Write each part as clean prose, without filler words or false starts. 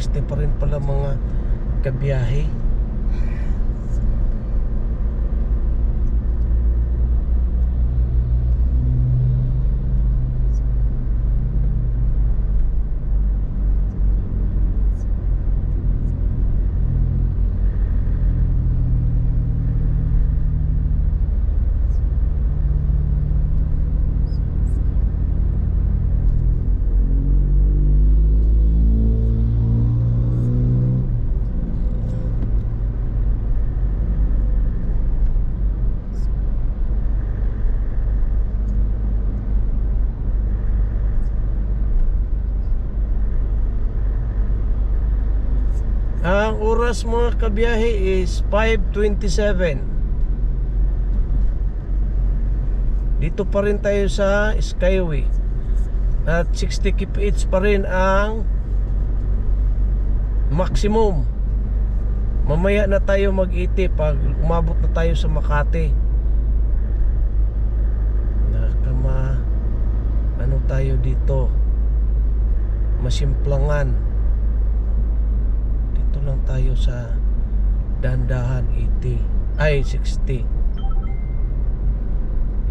60 pa rin pala mga kabiyahe. Ang oras mga kabiyahe is 5:27. Dito pa rin tayo sa Skyway at 60 kph pa rin ang maximum. Mamaya na tayo mag-80 pag umabot na tayo sa Makati. Ano tayo dito, masimplangan. Dito lang tayo sa dandahan 80 ay 60.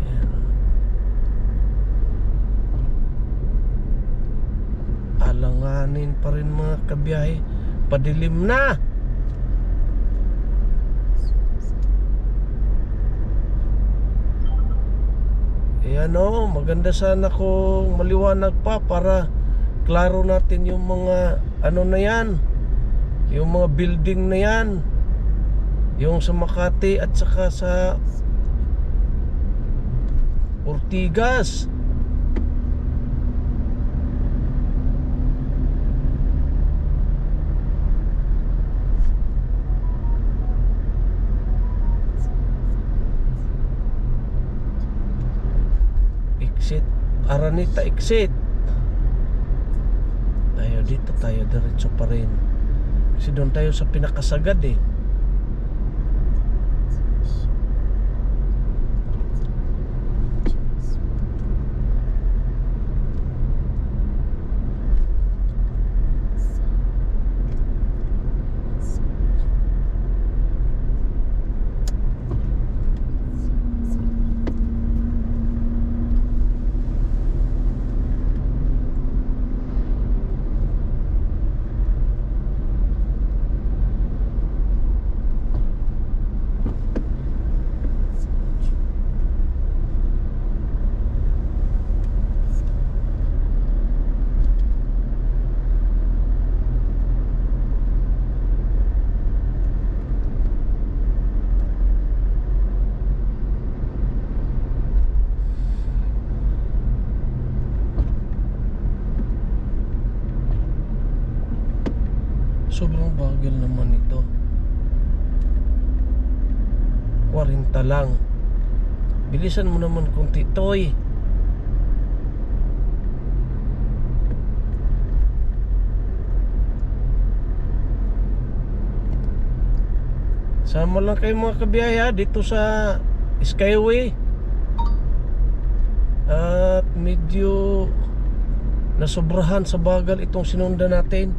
Yan. Alanganin pa rin mga kabiyahe, padilim na. Ayan o, maganda sana kung maliwanag pa para klaro natin yung mga ano na yan, yung mga building na yan, yung sa Makati at saka sa Ortigas. Exit Araneta exit. Tayo dito, tayo diretso pa rin kasi doon tayo sa pinakasagad eh. Sobrang bagal naman ito. 40 lang. Bilisan mo naman kunti, Toy. Sama lang kayo mga kabiyahe dito sa Skyway. At medyo nasobrahan sa bagal itong sinundan natin.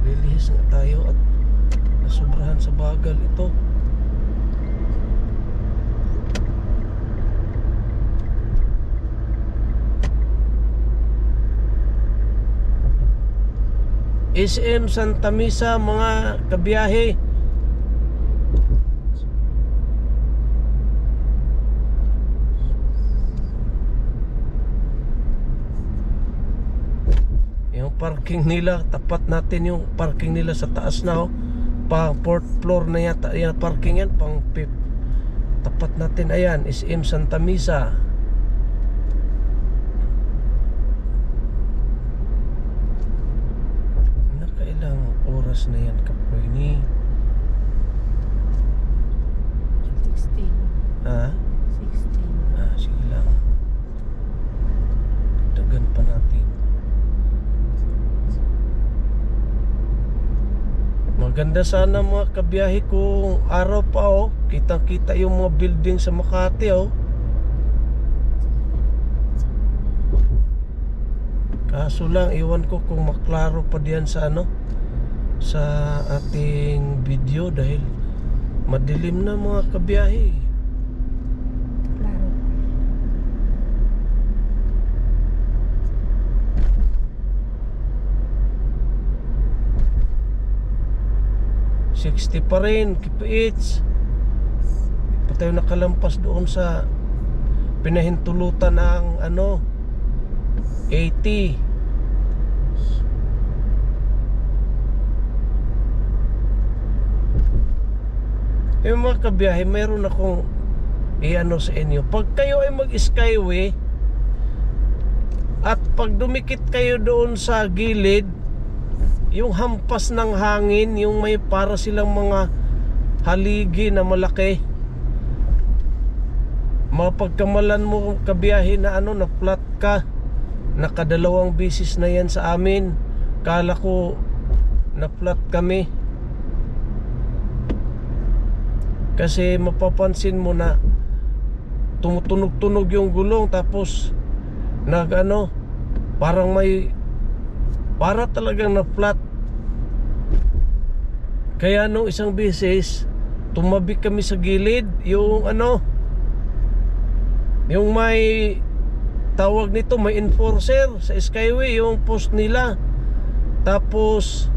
Lilihis nga tayo at nasobrahan sa bagal ito. SM Santa Misa mga kabiyahe. Yung parking nila, tapat natin yung parking nila sa taas na pang 4th floor na yata yan, parking yan, pang 5th. Tapat natin, ayan, SM Santa Misa. Oras na yan, kapoy ni 16. ha? 16. Sige lang, dagan pa natin. Maganda sana mga kabiyahe kung araw pa kitang kita yung mga building sa Makati Kaso lang, iwan ko kung maklaro pa diyan sa ano, sa ating video dahil madilim na mga kabiyahe. Klaro. 60 pa rin, KPH. Pa tayo nakalampas doon sa pinahintulutan ng ano, 80. Mga kabiyahe, mayroon akong i-ano sa inyo. Pag kayo ay mag-skyway at pag dumikit kayo doon sa gilid, yung hampas ng hangin, yung may para silang mga haligi na malaki, mapagkamalan mo kabiyahe na ano, na flat ka. Nakadalawang bisis na yan sa amin. Kala ko na flat kami. Kasi mapapansin mo na tumutunog-tunog yung gulong, tapos nag-ano, parang may, para talagang na flat. Kaya nung isang beses tumabi kami sa gilid, yung ano, yung may tawag nito, may enforcer sa Skyway, yung post nila. Tapos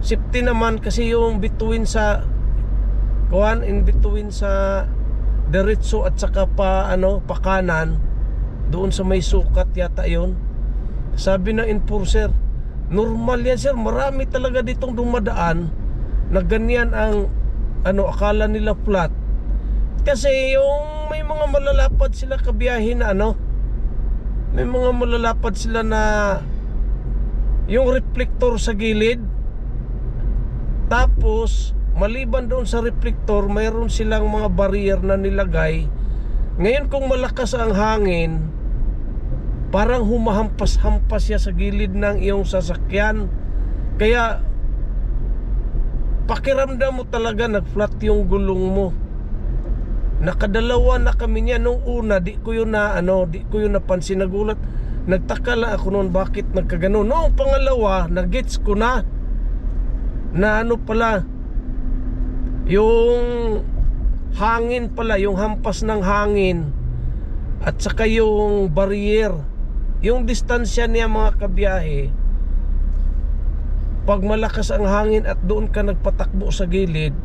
safety naman kasi yung between sa kuan, in between sa diretso at saka pa ano, pa kanan, doon sa may sukat yata yon. Sabi ng enforcer, normal yan sir, marami talaga ditong dumadaan na ganyan ang ano, akala nila flat. Kasi yung may mga malalapad sila kabiyahe na ano, may mga malalapad sila na yung reflector sa gilid, tapos maliban doon sa reflector, mayroon silang mga barrier na nilagay. Ngayon kung malakas ang hangin, parang humahampas-hampas siya sa gilid ng iyong sasakyan. Kaya pakiramdam mo talaga nag-flat yung gulong mo. Nakadalawa na kami niya nung una, di ko yun na ano, di ko yun napansin, nagulat. Nagtaka lang ako noon bakit nagkagano. Noong pangalawa, nag-gets ko na ano pala, yung hangin pala, yung hampas ng hangin at saka yung barrier, yung distansya niya mga kabiyahe. Pag malakas ang hangin at doon ka nagpatakbo sa gilid,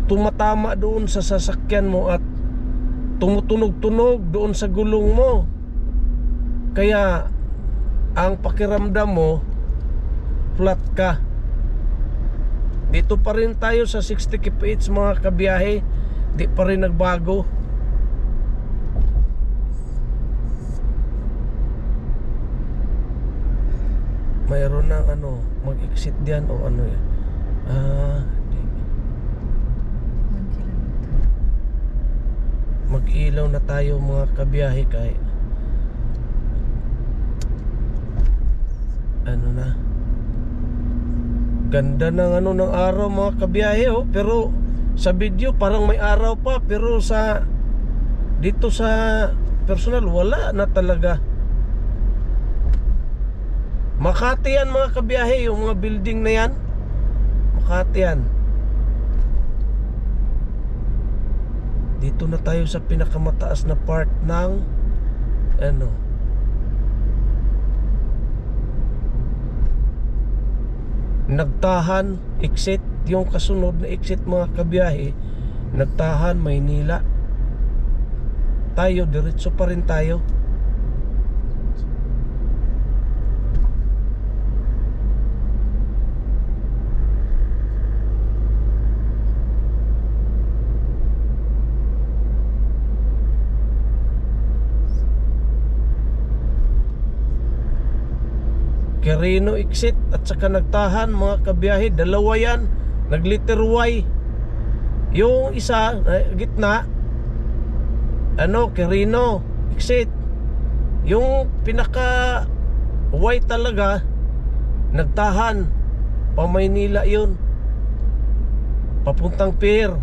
tumatama doon sa sasakyan mo at tumutunog-tunog doon sa gulong mo. Kaya ang pakiramdam mo, flat ka. Dito pa rin tayo sa 60 kph mga kabiyahe, di pa rin nagbago. Mayroon ng ano, mag-exit diyan o ano yan. 1 kilometer. Mag-ilaw na tayo mga kabiyahe kay ano na, ganda ng ano ng araw mga kabiyahe oh. Pero sa video parang may araw pa, pero sa dito sa personal wala na talaga. Makati yan mga kabiyahe, yung mga building na yan, Makati yan. Dito na tayo sa pinakamataas na part ng ano, Nagtahan exit. Yung kasunod na exit mga kabiyahe, Nagtahan, Maynila. Tayo, diretso pa rin tayo. Quirino exit at saka Nagtahan mga kabiyahe, dalawa yan, nagliter Y. Yung isa gitna ano, Quirino exit. Yung pinaka Y talaga Nagtahan, pa Maynila yun, papuntang pier.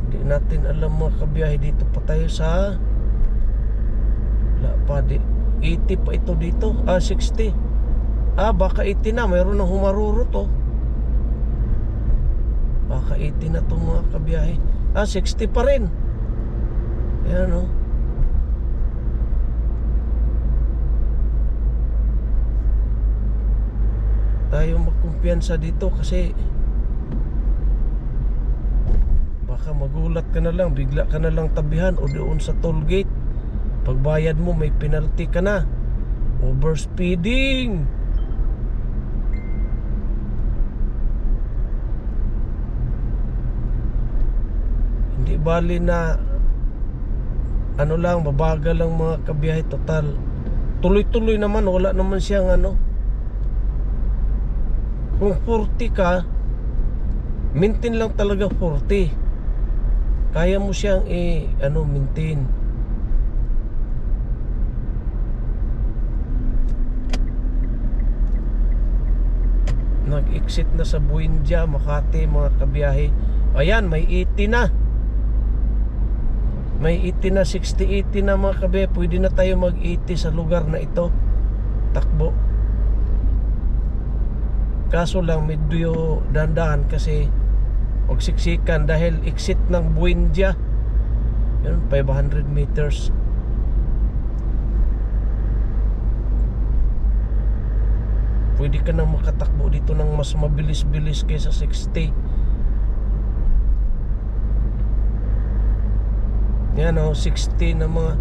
Hindi natin alam mga kabiyahe, dito pa tayo sa Wala pa di. 80 pa ito dito. 60. Baka 80 na. Mayroon ng humaruro to. Baka 80 na itong mga kabiyahe. 60 pa rin. Ayan o. Tayo magkumpiyansa dito kasi baka magulat ka na lang, bigla ka na lang tabihan o doon sa toll gate. Pagbayad mo may penalty ka na. Overspeeding. Hindi bali na ano lang, mabagal lang mga kabiyahe. Total tuloy-tuloy naman, wala naman siyang ano. Kung 40 ka, maintain lang talaga 40. Kaya mo siyang maintain. Nag-exit na sa Buendia, Makati mga kabiyahe. Ayan, may 80 na. May 80 na, 60-80 na mga kabiyahe. Pwede na tayo mag-80 sa lugar na ito. Takbo. Kaso lang medyo dandahan kasi huwag siksikan dahil exit ng Buendia. Yun, 500 meters. Pwede ka nang makatakbo dito ng mas mabilis-bilis kaysa 60. Yan 60 na mga